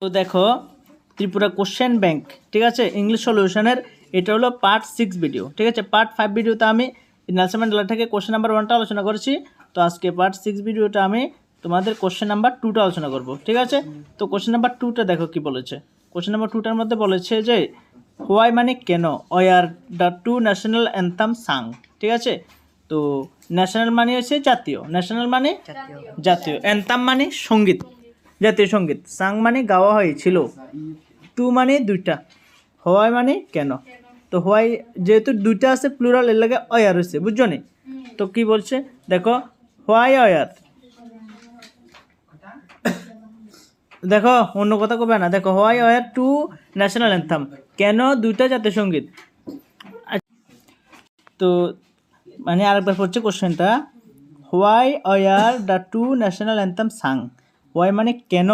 তো দেখো Tripura question bank, ঠিক আছে, ইংলিশ সলিউশনের এটা হলো পার্ট 6 ভিডিও, ঠিক আছে। পার্ট 5 ভিডিওতে আমি নেলসন ম্যান্ডেলা থেকে কোশ্চেন নাম্বার 1টা আলোচনা করেছি। তো আজকে পার্ট 6 ভিডিওটা আমি তোমাদের কোশ্চেন নাম্বার 2টা আলোচনা করব, ঠিক আছে। তো কোশ্চেন নাম্বার 2টা দেখো কি বলেছে। কোশ্চেন নাম্বার 2টার মধ্যে বলেছে যে হোয়াই মানে কেন, were the two national anthem sang, ঠিক আছে। তো ন্যাশনাল মানে হচ্ছে জাতীয়, ন্যাশনাল মানে জাতীয়, অ্যান্থাম মানে সঙ্গীত, জাতীয় সঙ্গীত, সাং মানে গাওয়া হয়েছিল, টু মানে দুইটা, হোয়াই মানে কেন। তো হোয়াই যেহেতু দুইটা আছে প্লুরাল, এর লাগে অয়ার হয়েছে, বুঝছো নি। তো কি বলছে দেখো, হোয়াই অয়ার, দেখো অন্য কথা কবে না, দেখো why are two national anthem, কেন দুইটা জাতীয় সঙ্গীত। তো মানে আরেকবার পড়ছে কোশ্চেনটা, why are the two national anthem sung, why মানে কেন,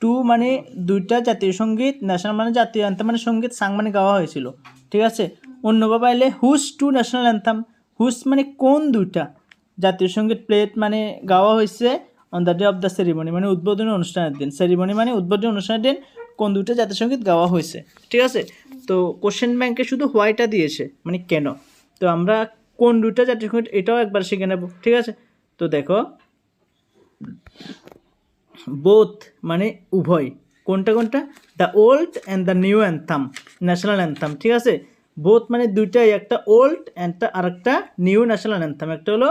টু মানে দুইটা জাতীয় সঙ্গীত, ন্যাশনাল মানে জাতীয়, অ্যান্থাম মানে সঙ্গীত, সাং মানে গাওয়া হয়েছিল, ঠিক আছে। অন্যভাবে এলে হুস টু ন্যাশনাল অ্যান্থাম, হুস মানে কোন দুইটা জাতীয় সঙ্গীত প্লেট মানে গাওয়া হয়েছে on the day of the ceremony মানে উদ্বোধনী অনুষ্ঠানের দিন, সেরিমনি মানে উদ্বোধনী অনুষ্ঠানের দিন কোন দুইটা জাতীয় সঙ্গীত গাওয়া হয়েছে, ঠিক আছে। তো কোশ্চেন ব্যাংকে শুধু হোয়াইটা দিয়েছে মানে কেন, তো আমরা কোন দুইটা জাতীয় সঙ্গীত এটাও একবার শিখে নেব, ঠিক আছে। তো দেখো বোথ মানে উভয়, কোনটা কোনটা, the old and the new anthem, national anthem, ঠিক আছে। বোথ মানে দুইটাই, একটা ওল্ড অ্যান্ড আর একটা নিউ ন্যাশনাল অ্যান্থাম, একটা হলো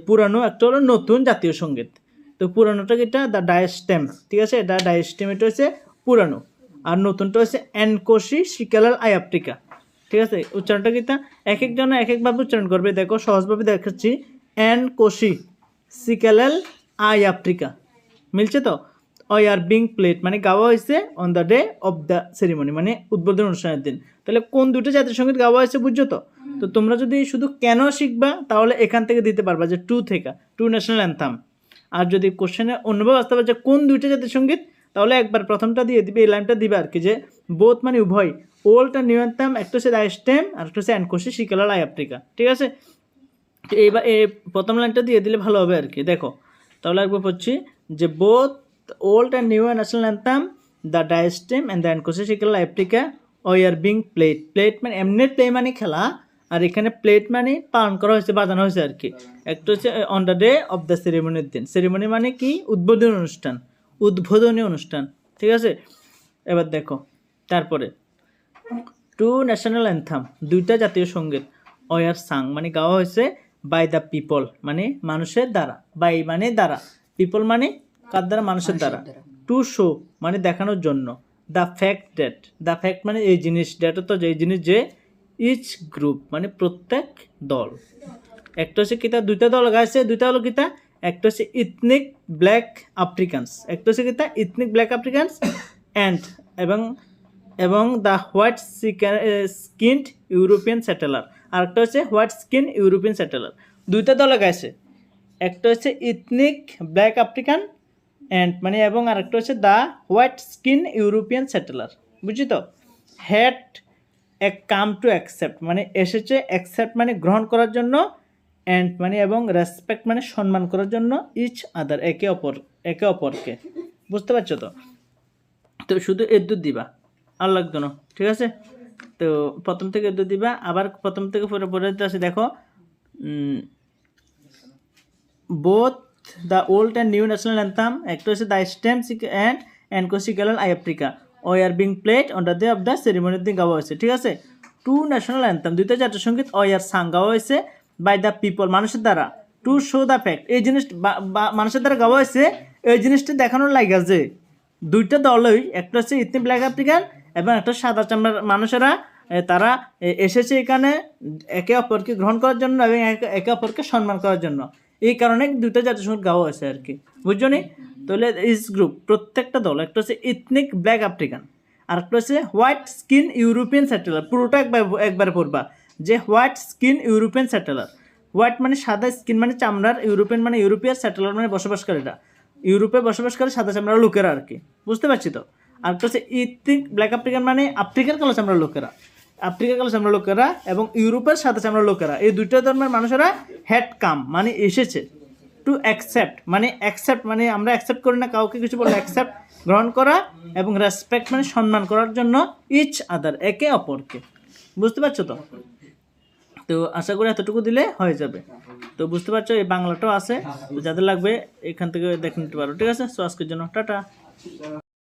পুরানো, একটা হলো নতুন জাতীয় সঙ্গীত। তো পুরানোটা যেটা দ্য ডায়াস্টেম, ঠিক আছে, দ্য ডায়াস্টেম এটা হচ্ছে পুরানো, আর নতুনটা হচ্ছে অ্যানকোশি সিকালাল আয়াপ্টিকা, ঠিক আছে। উচ্চারণটা কিন্তু এক একজন এক একভাবে উচ্চারণ করবে, দেখো সহজভাবে দেখাচ্ছি, অ্যানকোশি সিকালাল আয়াপ্টিকা, মিলছে তো। আর বিং প্লেট মানে গাওয়া হয়েছে on the day of the ceremony মানে উদ্বোধন অনুষ্ঠানের দিন। তাহলে কোন দুটো জাতীয় সঙ্গীত গাওয়া হয়েছে বুঝছো তো। তো তোমরা যদি শুধু কেন শিখবা তাহলে এখান থেকে দিতে পারবা যে টু থেকে, টু ন্যাশনাল অ্যান্থাম। আর যদি কোশ্চেনে অন্যভাবে আসতে পারে যে কোন দুইটা জাতীয় সঙ্গীত, তাহলে একবার প্রথমটা দিয়ে দিবে, এই লাইনটা দিবে আর কি, যে বোথ মানে উভয়, ওল্ড আর নিউ অ্যান্থাম, একটা হচ্ছে ডায়াস্টেম আর একটা হচ্ছে অ্যানকোশি সিকালাল আয়াপ্টিকা, ঠিক আছে। তো এইবার এই প্রথম লাইনটা দিয়ে দিলে ভালো হবে আর কি। দেখো তাহলে একবার পড়ছি যে both old and new national anthem, the Die Stem and the Nkosi Sikelel iAfrika are being played, played মানে এমনি প্লে মানে খেলা, আর এখানে প্লেট মানে পালন করা হয়েছে, বাজানো হয়েছে আর কি। একটা হচ্ছে on the day of the সেরিমনির দিন, সেরিমনি মানে কি, উদ্বোধনী অনুষ্ঠান, উদ্বোধনী অনুষ্ঠান, ঠিক আছে। এবার দেখো তারপরে টু ন্যাশনাল অ্যান্থাম, দুইটা জাতীয় সঙ্গীত, অয়ার সাং মানে গাওয়া হয়েছে বাই দ্য পিপল মানে মানুষের দ্বারা, বাই মানে দ্বারা, পিপল মানে কার দ্বারা, মানুষের দ্বারা, টু শো মানে দেখানোর জন্য, the fact that, the fact মানে এই জিনিস, ড্যাট তো যে জিনিস, যে ইচ গ্রুপ মানে প্রত্যেক দল, একটা হচ্ছে কিতা দুইটা দল গাইছে, দুইটা হলো কিতা, একটা হচ্ছে ইথনিক ব্ল্যাক আফ্রিকানস, একটা হচ্ছে কিতা ইথনিক ব্ল্যাক আফ্রিকানস অ্যান্ড এবং দ্য হোয়াইট স্কিনড ইউরোপিয়ান সেটেলার, আর একটা হচ্ছে হোয়াইট স্কিন ইউরোপিয়ান সেটেলার, দুইটা দলে গাইছে, একটা হচ্ছে ইথনিক ব্ল্যাক আফ্রিকান অ্যান্ড মানে এবং আরেকটা হচ্ছে the white skin European settler, বুঝছি তো। হ্যাড কাম টু অ্যাকসেপ্ট মানে এসেছে, অ্যাকসেপ্ট মানে গ্রহণ করার জন্য, অ্যান্ড মানে এবং রেসপেক্ট মানে সম্মান করার জন্য, ইচ আদার একে অপরকে, বুঝতে পারছো তো। তো শুধু এদ্দুর দিবা আর লাগতো না, ঠিক আছে। তো প্রথম থেকে এদ্দুর দিবা, আবার প্রথম থেকে পরে আছে দেখো, both the old and new national anthem, একটা হচ্ছে the Stem and Nkosi Sikelel iAfrika are being played on the day of the সেরিমনির দিন গাওয়া হয়েছে, ঠিক আছে। টু ন্যাশনাল অ্যান্থাম দুইটা জাতীয় সঙ্গীত আর সাং গাওয়া হয়েছে বাই দ্য পিপল মানুষের দ্বারা, টু শো দ্য ফ্যাক্ট এই জিনিস মানুষের দ্বারা গাওয়া হয়েছে, এই জিনিসটা দেখানোর লাগে যে দুইটা দলই, একটা হচ্ছে ইথনিক ব্ল্যাক আফ্রিকান এবং একটা সাদা চামড়ার মানুষেরা, তারা এসেছে এখানে একে অপরকে গ্রহণ করার জন্য এবং একে অপরকে সম্মান করার জন্য, এই কারণে দুইটা জাতীয় সঙ্গীত গাওয়া হয়েছে আর কি, বুঝছো নি। তাহলে ইস গ্রুপ প্রত্যেকটা দল, একটা হচ্ছে ইথনিক ব্ল্যাক আফ্রিকান আর একটা হচ্ছে হোয়াইট স্কিন ইউরোপিয়ান সেটেলার, পুরোটা একবার পড়বা যে white skin European settler, white মানে সাদা, স্কিন মানে চামড়ার, ইউরোপিয়ান মানে ইউরোপিয়ান, সেটেলার মানে বসবাসকারীরা, ইউরোপে বসবাস করে সাদা চামড়ার লোকেরা আর কি, বুঝতে পারছি তো। আর একটা হচ্ছে ইথনিক ব্ল্যাক আফ্রিকান মানে আফ্রিকার কালো চামড়ার লোকেরা, আফ্রিকার কালো চামড়ার লোকেরা এবং ইউরোপের সাদা চামড়ার লোকেরা, এই দুইটা ধর্মের মানুষেরা হ্যাড কাম মানে এসেছে, টু অ্যাকসেপ্ট মানে আমরা অ্যাকসেপ্ট করি না কাউকে কিছু বলে, গ্রহণ করা, এবং রেসপেক্ট মানে সম্মান করার জন্য ইচ আদার একে অপরকে। বুঝতে পারছো তো? তো আশা করি এতটুকু দিলে হয়ে যাবে। তো বুঝতে পারছো, এই বাংলাটাও আছে, তো যাদের লাগবে এখান থেকে দেখে নিতে পারো। ঠিক আছে, সো আজকের জন্য টাটা।